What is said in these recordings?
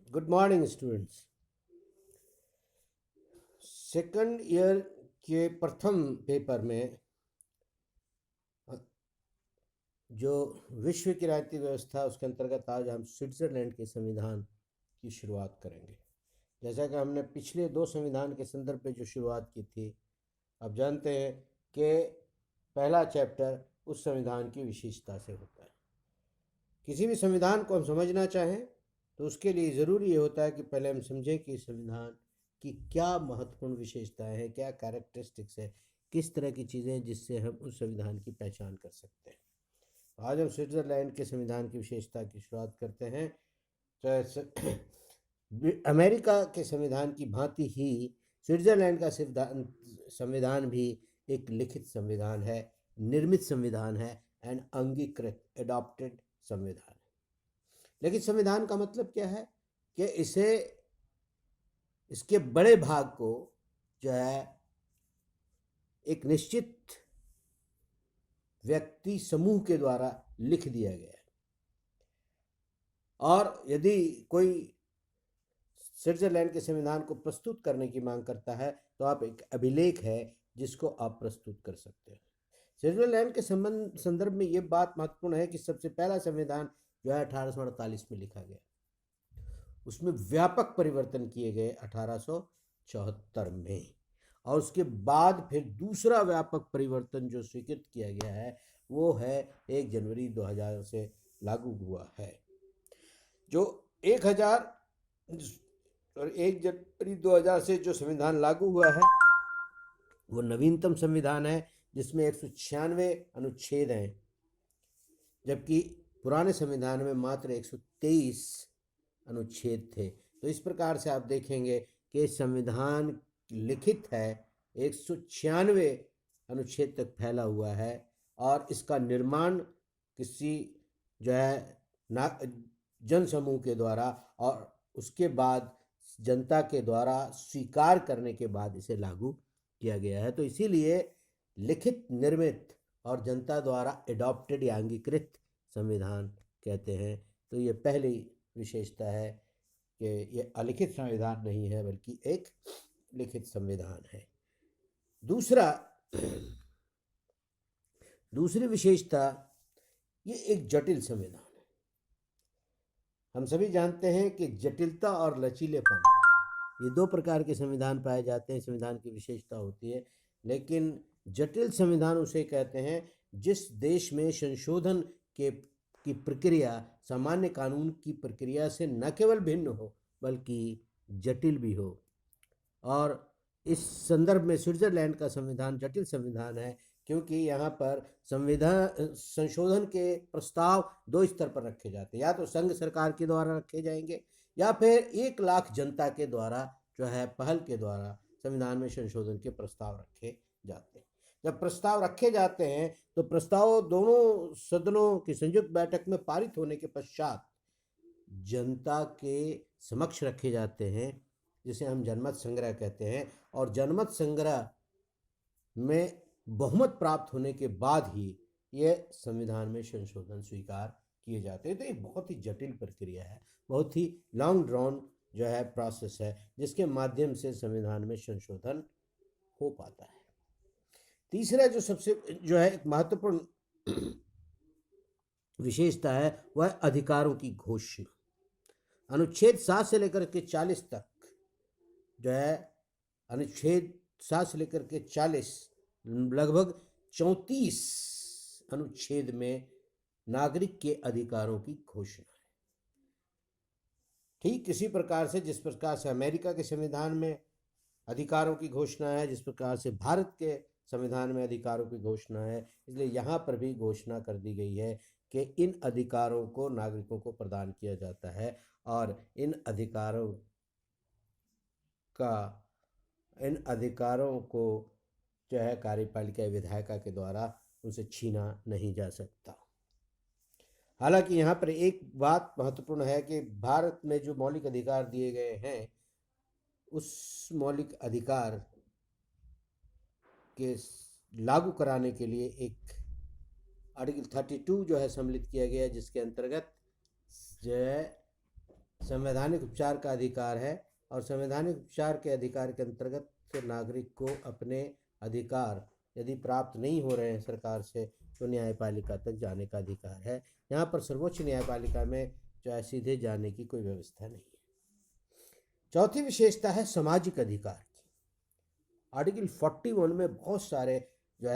Good morning students. Second year के प्रथम paper में जो विश्व की राजनीतिक व्यवस्था उसके अंतर्गत आज हम स्विट्ज़रलैंड के संविधान की शुरुआत करेंगे। जैसा कि हमने पिछले दो संविधान के संदर्भ में जो शुरुआत की थी, आप जानते हैं कि पहला चैप्टर उस संविधान की विशेषता से होता है। किसी भी संविधान को हम समझना चाहें तो उसके लिए ज़रूरी ये होता है कि पहले हम समझें कि संविधान की क्या महत्वपूर्ण विशेषताएं हैं, क्या कैरेक्टरिस्टिक्स है, किस तरह की चीज़ें जिससे हम उस संविधान की पहचान कर सकते हैं। आज हम स्विट्ज़रलैंड के संविधान की विशेषता की शुरुआत करते हैं। तो अमेरिका के संविधान की भांति ही स्विट्ज़रलैंड का संविधान भी एक लिखित संविधान है, निर्मित संविधान है एंड अंगीकृत एडॉप्टेड संविधान है। लेकिन संविधान का मतलब क्या है कि इसके बड़े भाग को जो है एक निश्चित व्यक्ति समूह के द्वारा लिख दिया गया है। और यदि कोई स्विट्जरलैंड के संविधान को प्रस्तुत करने की मांग करता है तो आप एक अभिलेख है जिसको आप प्रस्तुत कर सकते हैं। स्विट्जरलैंड के संदर्भ में ये बात महत्वपूर्ण है कि सबसे पहला संविधान जो है 1848 में लिखा गया, उसमें व्यापक परिवर्तन किए गए 1874 में, और उसके बाद फिर दूसरा व्यापक परिवर्तन जो स्वीकृत किया गया है वो है 1 जनवरी 2000 से लागू हुआ है। जो 1 जनवरी 2000 से जो संविधान लागू हुआ है वो नवीनतम संविधान है, जिसमें 196 अनुच्छेद हैं, जबकि पुराने संविधान में मात्र 123 अनुच्छेद थे। तो इस प्रकार से आप देखेंगे कि संविधान लिखित है, 196 अनुच्छेद तक फैला हुआ है, और इसका निर्माण किसी जो है जन समूह के द्वारा और उसके बाद जनता के द्वारा स्वीकार करने के बाद इसे लागू किया गया है। तो इसीलिए लिखित, निर्मित और जनता द्वारा एडॉप्टेड या अंगीकृत संविधान कहते हैं। तो ये पहली विशेषता है कि ये अलिखित संविधान नहीं है बल्कि एक लिखित संविधान है। दूसरी विशेषता, ये एक जटिल संविधान है। हम सभी जानते हैं कि जटिलता और लचीलेपन, ये दो प्रकार के संविधान पाए जाते हैं, संविधान की विशेषता होती है। लेकिन जटिल संविधान उसे कहते हैं जिस देश में संशोधन की प्रक्रिया सामान्य कानून की प्रक्रिया से न केवल भिन्न हो बल्कि जटिल भी हो। और इस संदर्भ में स्विट्जरलैंड का संविधान जटिल संविधान है, क्योंकि यहाँ पर संशोधन के प्रस्ताव दो स्तर पर रखे जाते हैं। या तो संघ सरकार के द्वारा रखे जाएंगे या फिर 1 लाख जनता के द्वारा जो है पहल के द्वारा संविधान में संशोधन के प्रस्ताव रखे जाते हैं। जब प्रस्ताव रखे जाते हैं तो प्रस्ताव दोनों सदनों की संयुक्त बैठक में पारित होने के पश्चात जनता के समक्ष रखे जाते हैं, जिसे हम जनमत संग्रह कहते हैं। और जनमत संग्रह में बहुमत प्राप्त होने के बाद ही ये संविधान में संशोधन स्वीकार किए जाते हैं। तो ये बहुत ही जटिल प्रक्रिया है, बहुत ही लॉन्ग ड्रॉन जो है प्रोसेस है, जिसके माध्यम से संविधान में संशोधन हो पाता है। तीसरा जो सबसे जो है एक महत्वपूर्ण विशेषता है वह है अधिकारों की घोषणा। अनुच्छेद 7 से लेकर के 40 तक जो है, अनुच्छेद 7 से लेकर के 40, लगभग 34 अनुच्छेद में नागरिक के अधिकारों की घोषणा है। ठीक इसी प्रकार से जिस प्रकार से अमेरिका के संविधान में अधिकारों की घोषणा है, जिस प्रकार से भारत के संविधान में अधिकारों की घोषणा है, इसलिए यहाँ पर भी घोषणा कर दी गई है कि इन अधिकारों को नागरिकों को प्रदान किया जाता है और इन अधिकारों को जो है कार्यपालिका विधायिका के द्वारा उनसे छीना नहीं जा सकता। हालांकि यहाँ पर एक बात महत्वपूर्ण है कि भारत में जो मौलिक अधिकार दिए गए हैं, उस मौलिक अधिकार के लागू कराने के लिए एक आर्टिकल 32 जो है सम्मिलित किया गया है, जिसके अंतर्गत जो है संवैधानिक उपचार का अधिकार है और संवैधानिक उपचार के अधिकार के अंतर्गत नागरिक को अपने अधिकार यदि प्राप्त नहीं हो रहे हैं सरकार से तो न्यायपालिका तक जाने का अधिकार है। यहाँ पर सर्वोच्च न्यायपालिका में जो है सीधे जाने की कोई व्यवस्था नहीं है। चौथी विशेषता है सामाजिक अधिकार की। आर्टिकल 41 में बहुत सारे जो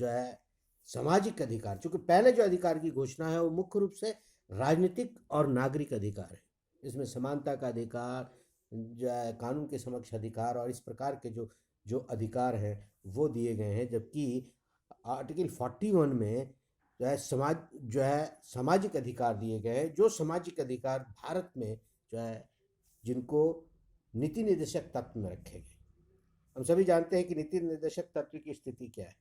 है सामाजिक अधिकार, चूंकि पहले जो अधिकार की घोषणा है वो मुख्य रूप से राजनीतिक और नागरिक अधिकार है। इसमें समानता का अधिकार, जो है कानून के समक्ष अधिकार और इस प्रकार के जो अधिकार हैं वो दिए गए हैं, जबकि आर्टिकल 41 में जो है सामाजिक अधिकार दिए गए हैं। जो सामाजिक अधिकार भारत में जो है जिनको नीति निर्देशक तत्व में रखे गए। हम सभी जानते हैं कि नीति निर्देशक तत्व की स्थिति क्या है।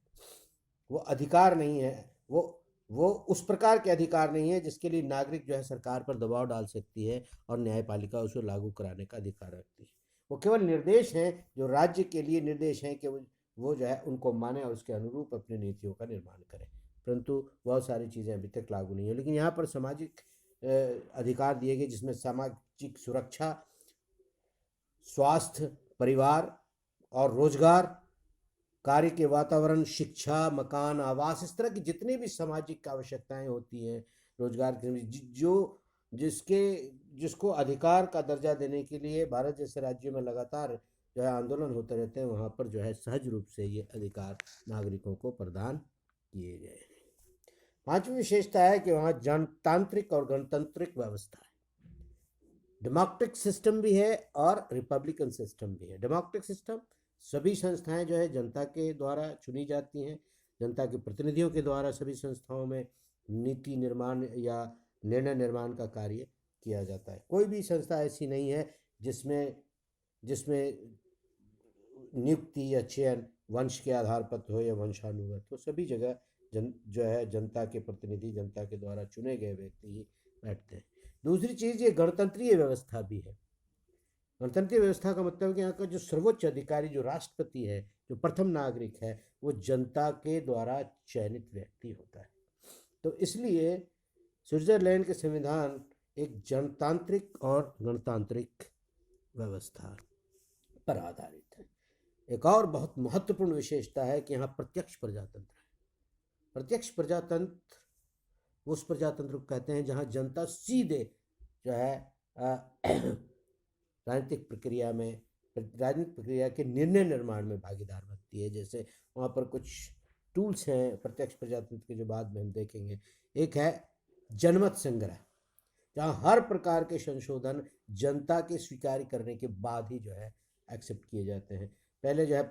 वो अधिकार नहीं है, वो उस प्रकार के अधिकार नहीं है जिसके लिए नागरिक जो है सरकार पर दबाव डाल सकती है और न्यायपालिका उसे लागू कराने का अधिकार रखती है। वो केवल निर्देश हैं, जो राज्य के लिए निर्देश हैं कि वो जो है उनको माने और उसके अनुरूप अपनी नीतियों का निर्माण करें, परंतु बहुत सारी चीज़ें अभी तक लागू नहीं है। लेकिन यहाँ पर सामाजिक अधिकार दिए गए जिसमें सामाजिक सुरक्षा, स्वास्थ्य, परिवार और रोजगार, कार्य के वातावरण, शिक्षा, मकान, आवास, इस तरह की जितनी भी सामाजिक आवश्यकताएं होती हैं रोजगार के जिसको अधिकार का दर्जा देने के लिए भारत जैसे राज्यों में लगातार जो है आंदोलन होते रहते हैं, वहाँ पर जो है सहज रूप से ये अधिकार नागरिकों को प्रदान किए गए हैं। पांचवी विशेषता है कि वहाँ जनतांत्रिक और गणतांत्रिक व्यवस्था है। डेमोक्रेटिक सिस्टम भी है और रिपब्लिकन सिस्टम भी है। डेमोक्रेटिक सिस्टम, सभी संस्थाएं जो है जनता के द्वारा चुनी जाती हैं, जनता के प्रतिनिधियों के द्वारा सभी संस्थाओं में नीति निर्माण या निर्णय निर्माण का कार्य किया जाता है। कोई भी संस्था ऐसी नहीं है जिसमें नियुक्ति या चयन वंश के आधार पर हो या वंशानुगत हो। सभी जगह जो है जनता के प्रतिनिधि, जनता के द्वारा चुने गए व्यक्ति ही बैठते हैं। दूसरी चीज़, ये गणतंत्रीय व्यवस्था भी है। गणतंत्रीय व्यवस्था का मतलब कि यहाँ का जो सर्वोच्च अधिकारी, जो राष्ट्रपति है, जो प्रथम नागरिक है, वो जनता के द्वारा चयनित व्यक्ति होता है। तो इसलिए स्विट्जरलैंड के संविधान एक जनतांत्रिक और गणतांत्रिक व्यवस्था पर आधारित है। एक और बहुत महत्वपूर्ण विशेषता है कि यहाँ प्रत्यक्ष प्रजातंत्र है। प्रत्यक्ष प्रजातंत्र उस प्रजातंत्र को कहते हैं जहाँ जनता सीधे जो है राजनीतिक प्रक्रिया के निर्णय निर्माण में भागीदार बनती है। जैसे वहाँ पर कुछ टूल्स हैं प्रत्यक्ष प्रजातंत्र के, जो बाद में हम देखेंगे। एक है जनमत संग्रह, जहाँ हर प्रकार के संशोधन जनता के स्वीकार करने के बाद ही जो है एक्सेप्ट किए जाते हैं। पहले जो है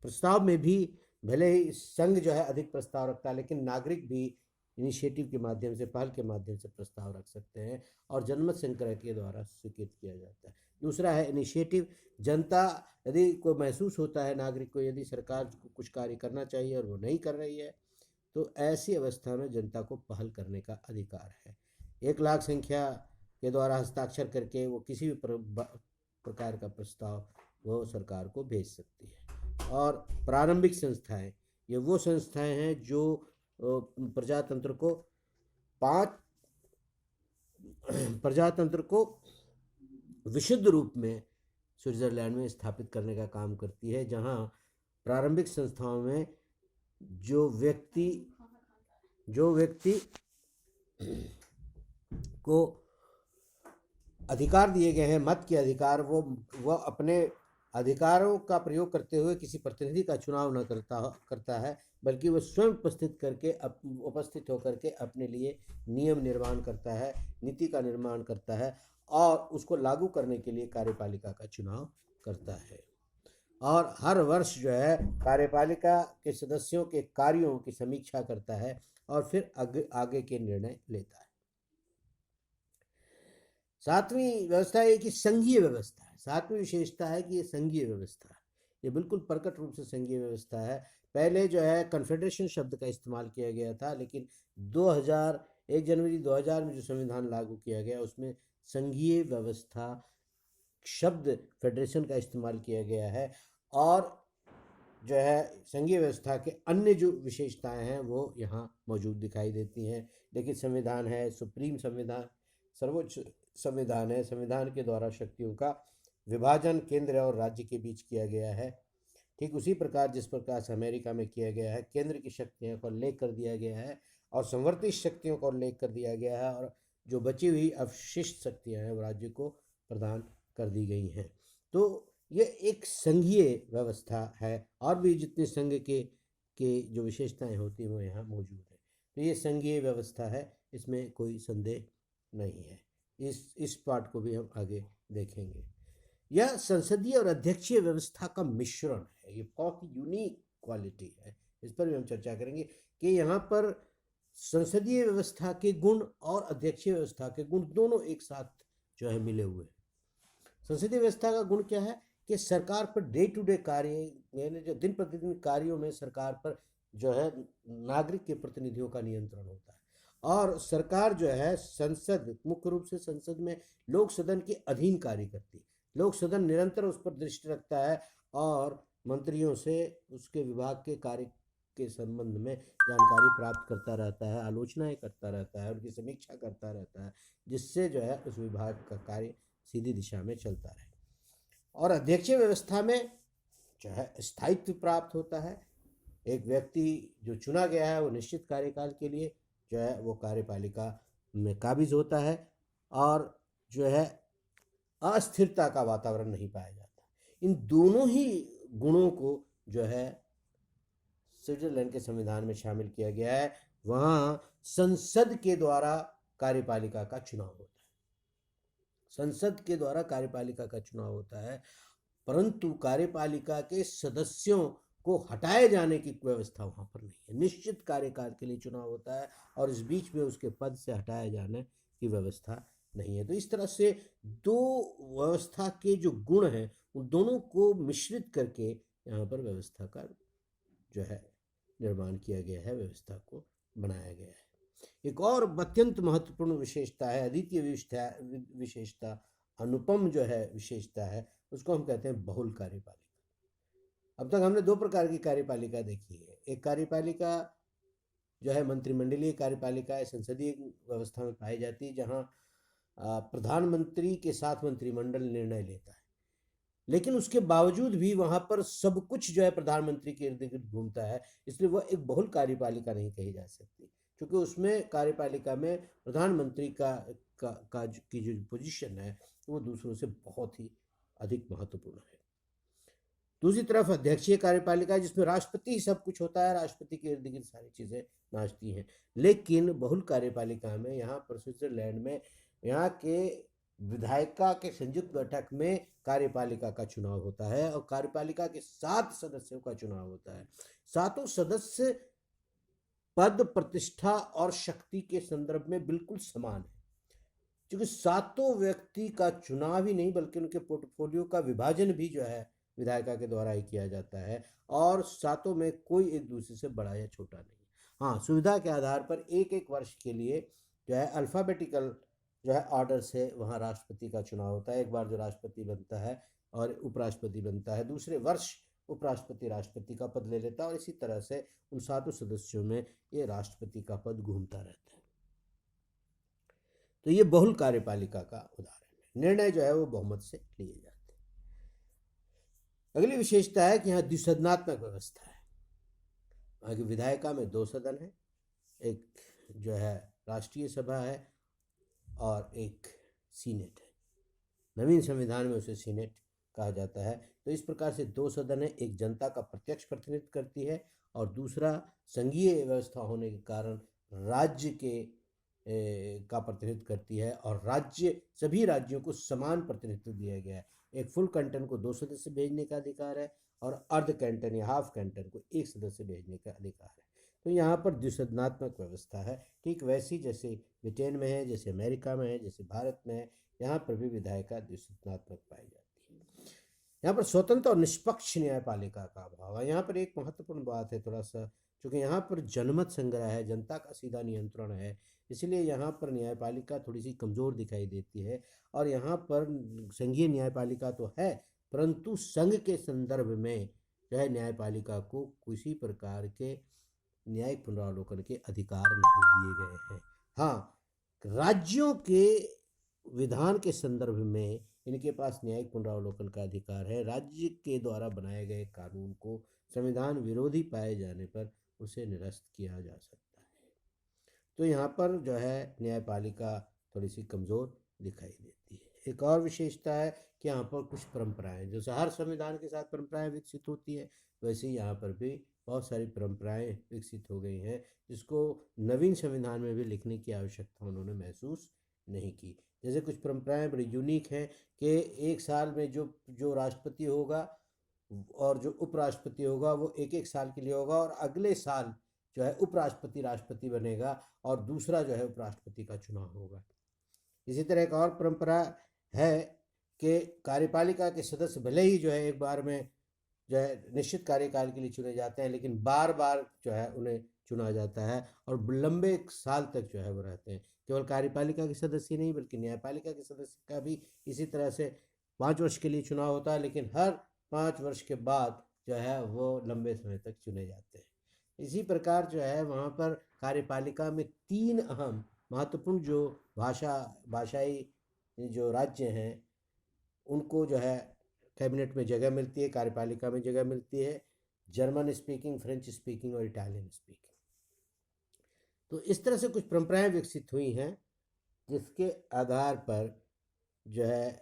प्रस्ताव में भी भले ही संघ जो है अधिक प्रस्ताव रखता है, लेकिन नागरिक भी इनिशिएटिव के माध्यम से, पहल के माध्यम से प्रस्ताव रख सकते हैं और जनमत संग्रह के द्वारा स्वीकृत किया जाता है। दूसरा है इनिशिएटिव। जनता यदि कोई महसूस होता है नागरिक को, यदि सरकार को कुछ कार्य करना चाहिए और वो नहीं कर रही है, तो ऐसी अवस्था में जनता को पहल करने का अधिकार है। 1 लाख संख्या के द्वारा हस्ताक्षर करके वो किसी भी प्रकार का प्रस्ताव वो सरकार को भेज सकती है। और प्रारंभिक संस्थाएं, ये वो संस्थाएं हैं जो प्रजातंत्र को विशुद्ध रूप में स्विट्जरलैंड में स्थापित करने का काम करती है, जहां प्रारंभिक संस्थाओं में जो व्यक्ति को अधिकार दिए गए हैं, मत के अधिकार, वो अपने अधिकारों का प्रयोग करते हुए किसी प्रतिनिधि का चुनाव न करता है, बल्कि वो स्वयं उपस्थित होकर के अपने लिए नियम निर्माण करता है, नीति का निर्माण करता है और उसको लागू करने के लिए कार्यपालिका का चुनाव करता है। और हर वर्ष जो है कार्यपालिका के सदस्यों के कार्यों की समीक्षा करता है और फिर आगे के निर्णय लेता है। 7वीं व्यवस्था है कि संघीय व्यवस्था है। 7वीं विशेषता है कि ये संघीय व्यवस्था है। ये बिल्कुल प्रकट रूप से संघीय व्यवस्था है। पहले जो है कन्फेडरेशन शब्द का इस्तेमाल किया गया था, लेकिन 1 जनवरी 2000 में जो संविधान लागू किया गया उसमें संघीय व्यवस्था शब्द फेडरेशन का इस्तेमाल किया गया है। और जो है संघीय व्यवस्था के अन्य जो विशेषताएं हैं वो यहाँ मौजूद दिखाई देती हैं, लिखित संविधान है, सुप्रीम संविधान, सर्वोच्च संविधान है। संविधान के द्वारा शक्तियों का विभाजन केंद्र और राज्य के बीच किया गया है। ठीक उसी प्रकार जिस प्रकार से अमेरिका में किया गया है, केंद्र की शक्तियों को उल्लेख कर दिया गया है और संवर्धित शक्तियों का उल्लेख कर दिया गया है, और जो बची हुई अवशिष्ट शक्तियाँ हैं वो राज्य को प्रदान कर दी गई हैं। तो ये एक संघीय व्यवस्था है, और भी जितने संघ के जो विशेषताएं होती हैं वो यहाँ मौजूद है। तो ये संघीय व्यवस्था है, इसमें कोई संदेह नहीं है। इस पार्ट को भी हम आगे देखेंगे। यह संसदीय और अध्यक्षीय व्यवस्था का मिश्रण है, ये बहुत ही यूनिक क्वालिटी है। इस पर भी हम चर्चा करेंगे कि यहाँ पर संसदीय व्यवस्था के गुण और अध्यक्षीय व्यवस्था के गुण दोनों एक साथ जो है मिले हुए हैं। संसदीय व्यवस्था का गुण क्या है कि सरकार पर डे टू डे कार्य, यानी जो दिन प्रतिदिन कार्यों में सरकार पर जो है नागरिक के प्रतिनिधियों का नियंत्रण होता है, और सरकार जो है संसद, मुख्य रूप से संसद में लोक सदन के अधीन कार्य करती है। लोक सदन निरंतर उस पर दृष्टि रखता है और मंत्रियों से उसके विभाग के कार्य के संबंध में जानकारी प्राप्त करता रहता है, आलोचनाएं करता रहता है, उनकी समीक्षा करता रहता है, जिससे जो है उस विभाग का कार्य सीधी दिशा में चलता रहे। और अध्यक्षीय व्यवस्था में जो है स्थायित्व प्राप्त होता है। एक व्यक्ति जो चुना गया है वो निश्चित कार्यकाल के लिए जो है वो कार्यपालिका में काबिज होता है, और जो है अस्थिरता का वातावरण नहीं पाया जाता। इन दोनों ही गुणों को जो है स्विट्जरलैंड के संविधान में शामिल किया गया है। वहाँ संसद के द्वारा कार्यपालिका का चुनाव होता है, संसद के द्वारा कार्यपालिका का चुनाव होता है, परंतु कार्यपालिका के सदस्यों को हटाए जाने की व्यवस्था वहाँ पर नहीं है। निश्चित कार्यकाल के लिए चुनाव होता है और इस बीच में उसके पद से हटाए जाने की व्यवस्था नहीं है। तो इस तरह से दो व्यवस्था के जो गुण हैं उन दोनों को मिश्रित करके यहाँ पर व्यवस्था का जो है निर्माण किया गया है, व्यवस्था को बनाया गया है। एक और अत्यंत महत्वपूर्ण विशेषता है, अद्वितीय विशेषता, अनुपम जो है विशेषता है, उसको हम कहते हैं बहुल कार्यपालिका। अब तक हमने दो प्रकार की कार्यपालिका देखी है। एक कार्यपालिका जो है मंत्रिमंडलीय कार्यपालिका है, संसदीय व्यवस्था में पाई जाती है, जहाँ प्रधानमंत्री के साथ मंत्रिमंडल निर्णय लेता है, लेकिन उसके बावजूद भी वहाँ पर सब कुछ जो है प्रधानमंत्री के इर्द गिर्द घूमता है, इसलिए वह एक बहुल कार्यपालिका नहीं कही जा सकती, क्योंकि उसमें कार्यपालिका में प्रधानमंत्री की जो पोजीशन है वो दूसरों से बहुत ही अधिक महत्वपूर्ण है। दूसरी तरफ अध्यक्षीय कार्यपालिका, जिसमें राष्ट्रपति सब कुछ होता है, राष्ट्रपति के इर्द गिर्द सारी चीज़ें नाचती हैं। लेकिन बहुल कार्यपालिका में यहाँ पर स्विट्जरलैंड में यहाँ के विधायिका के संयुक्त बैठक में कार्यपालिका का चुनाव होता है, और कार्यपालिका के 7 सदस्यों का चुनाव होता है। 7 सदस्य पद, प्रतिष्ठा और शक्ति के संदर्भ में बिल्कुल समान है, क्योंकि 7 व्यक्ति का चुनाव ही नहीं बल्कि उनके पोर्टफोलियो का विभाजन भी जो है विधायिका के द्वारा ही किया जाता है, और 7 में कोई एक दूसरे से बड़ा या छोटा नहीं। हाँ, सुविधा के आधार पर एक एक वर्ष के लिए जो है अल्फ़ाबेटिकल जो है ऑर्डर से वहाँ राष्ट्रपति का चुनाव होता है। एक बार जो राष्ट्रपति बनता है और उपराष्ट्रपति बनता है, दूसरे वर्ष उपराष्ट्रपति राष्ट्रपति का पद ले लेता है, और इसी तरह से उन 7 सदस्यों में ये राष्ट्रपति का पद घूमता रहता है। तो ये बहुल कार्यपालिका का उदाहरण है। निर्णय जो है वो बहुमत से लिए जाते हैं। अगली विशेषता है कि यहाँ द्विसदनात्मक व्यवस्था है। वहाँ की विधायिका में 2 सदन है, एक जो है राष्ट्रीय सभा है और एक सीनेट है। नवीन संविधान में उसे सीनेट कहा जाता है। तो इस प्रकार से 2 सदन है, एक जनता का प्रत्यक्ष प्रतिनिधित्व करती है और दूसरा संघीय व्यवस्था होने के कारण राज्य के का प्रतिनिधित्व करती है, और राज्य सभी राज्यों को समान प्रतिनिधित्व दिया गया है। एक फुल कैंटन को 2 सदस्य भेजने का अधिकार है और अर्ध कैंटन या हाफ कैंटन को 1 सदस्य भेजने का अधिकार है। तो यहाँ पर द्विसदनात्मक व्यवस्था है, ठीक वैसी जैसे ब्रिटेन में है, जैसे अमेरिका में है, जैसे भारत में है, यहाँ पर भी विधायिका द्विसदनात्मक पाई जाती है। यहाँ पर स्वतंत्र और निष्पक्ष न्यायपालिका का अभाव है। यहाँ पर एक महत्वपूर्ण बात है थोड़ा सा, क्योंकि यहाँ पर जनमत संग्रह है, जनता का सीधा नियंत्रण है, इसलिए यहाँ पर न्यायपालिका थोड़ी सी कमज़ोर दिखाई देती है। और यहाँ पर संघीय न्यायपालिका तो है, परंतु संघ के संदर्भ में जो है न्यायपालिका को किसी प्रकार के न्यायिक पुनरावलोकन के अधिकार नहीं दिए गए हैं। हाँ, राज्यों के विधान के संदर्भ में इनके पास न्यायिक पुनरावलोकन का अधिकार है। राज्य के द्वारा बनाए गए कानून को संविधान विरोधी पाए जाने पर उसे निरस्त किया जा सकता है। तो यहाँ पर जो है न्यायपालिका थोड़ी सी कमज़ोर दिखाई देती है। एक और विशेषता है कि यहाँ पर कुछ परंपराएं, जैसे हर संविधान के साथ परंपराएं विकसित होती है, वैसे ही यहाँ पर भी बहुत सारी परंपराएं विकसित हो गई हैं, जिसको नवीन संविधान में भी लिखने की आवश्यकता उन्होंने महसूस नहीं की। जैसे कुछ परंपराएं बड़ी यूनिक हैं कि एक साल में जो जो राष्ट्रपति होगा और जो उपराष्ट्रपति होगा वो एक एक साल के लिए होगा, और अगले साल जो है उपराष्ट्रपति राष्ट्रपति बनेगा और दूसरा जो है उपराष्ट्रपति का चुनाव होगा। इसी तरह एक और परंपरा है कि कार्यपालिका के सदस्य भले ही जो है एक बार में जो है निश्चित कार्यकाल के लिए चुने जाते हैं, लेकिन बार बार जो है उन्हें चुना जाता है और लंबे साल तक जो है वो रहते हैं। केवल कार्यपालिका के सदस्य नहीं बल्कि न्यायपालिका के सदस्य का भी इसी तरह से 5 वर्ष के लिए चुनाव होता है, लेकिन हर 5 वर्ष के बाद जो है वो लंबे समय तक चुने जाते हैं। इसी प्रकार जो है वहाँ पर कार्यपालिका में 3 अहम महत्वपूर्ण जो भाषाई जो राज्य हैं उनको जो है कैबिनेट में जगह मिलती है, कार्यपालिका में जगह मिलती है, जर्मन स्पीकिंग, फ्रेंच स्पीकिंग और इटालियन स्पीकिंग। तो इस तरह से कुछ परंपराएं विकसित हुई हैं जिसके आधार पर जो है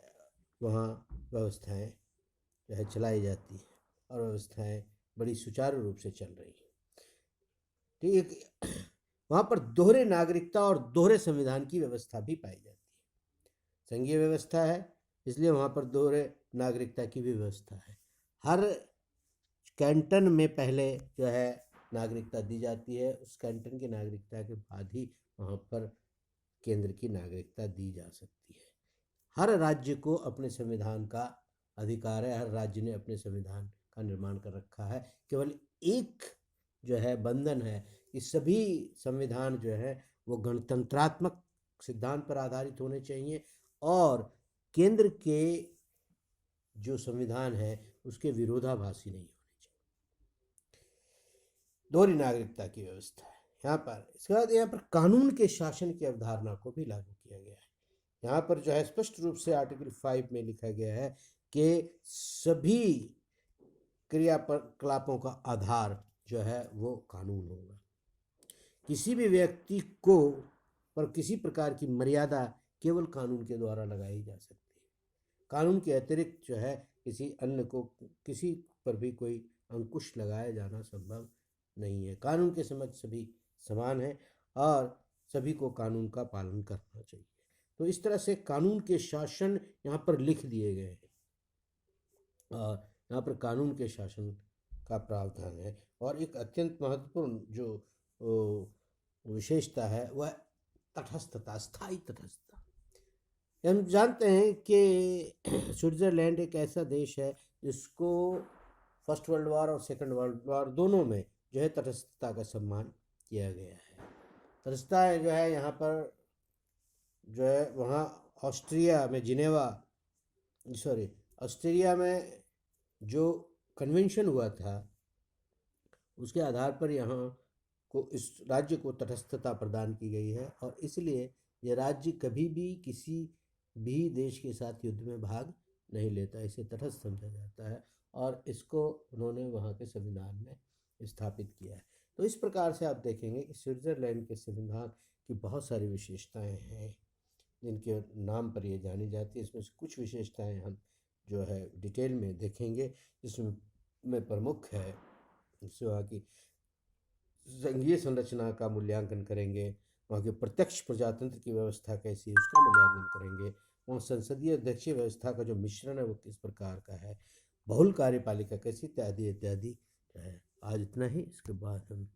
वहाँ व्यवस्थाएं जो है चलाई जाती हैं और व्यवस्थाएं बड़ी सुचारू रूप से चल रही हैं। ठीक, वहाँ पर दोहरे नागरिकता और दोहरे संविधान की व्यवस्था भी पाई जाती है। संघीय व्यवस्था है, इसलिए वहाँ पर दोहरे नागरिकता की भी व्यवस्था है। हर कैंटन में पहले जो है नागरिकता दी जाती है, उस कैंटन की नागरिकता के बाद ही वहाँ पर केंद्र की नागरिकता दी जा सकती है। हर राज्य को अपने संविधान का अधिकार है, हर राज्य ने अपने संविधान का निर्माण कर रखा है। केवल एक जो है बंधन है कि सभी संविधान जो है वो गणतंत्रात्मक सिद्धांत पर आधारित होने चाहिए और केंद्र के जो संविधान है उसके विरोधाभासी नहीं होने चाहिए। दोहरी नागरिकता की व्यवस्था है यहाँ पर। इसके बाद यहाँ पर कानून के शासन की अवधारणा को भी लागू किया गया है। यहाँ पर जो है स्पष्ट रूप से आर्टिकल 5 में लिखा गया है कि सभी क्रियाकलापों का आधार जो है वो कानून होगा। किसी भी व्यक्ति को पर किसी प्रकार की मर्यादा केवल कानून के द्वारा लगाई जा सकती है। कानून के अतिरिक्त जो है किसी अन्य को किसी पर भी कोई अंकुश लगाया जाना संभव नहीं है। कानून के समझ सभी समान है और सभी को कानून का पालन करना चाहिए। तो इस तरह से कानून के शासन यहाँ पर लिख दिए गए हैं और यहाँ पर कानून के शासन का प्रावधान है। और एक अत्यंत महत्वपूर्ण जो विशेषता है वह तटस्थता, स्थायी तटस्थता। हम जानते हैं कि स्विट्ज़रलैंड एक ऐसा देश है जिसको फर्स्ट वर्ल्ड वॉर और सेकंड वर्ल्ड वॉर दोनों में जो है तटस्थता का सम्मान किया गया है। तटस्थता जो है यहाँ पर जो है वहाँ ऑस्ट्रिया में जो कन्वेंशन हुआ था उसके आधार पर यहाँ को इस राज्य को तटस्थता प्रदान की गई है और इसलिए यह राज्य कभी भी किसी भी देश के साथ युद्ध में भाग नहीं लेता। इसे तटस्थ समझा जाता है और इसको उन्होंने वहाँ के संविधान में स्थापित किया है। तो इस प्रकार से आप देखेंगे कि स्विट्ज़रलैंड के संविधान की बहुत सारी विशेषताएं हैं जिनके नाम पर ये जानी जाती है। इसमें से कुछ विशेषताएं हम जो है डिटेल में देखेंगे, जिसमें प्रमुख है जिससे वहाँ की संघीय संरचना का मूल्यांकन करेंगे, वहाँ के प्रत्यक्ष प्रजातंत्र की व्यवस्था कैसी है उसका मूल्यांकन करेंगे, वहाँ संसदीय अध्यक्षीय व्यवस्था का जो मिश्रण है वो किस प्रकार का है, बहुल कार्यपालिका कैसी, इत्यादि इत्यादि। आज इतना ही, इसके बाद हम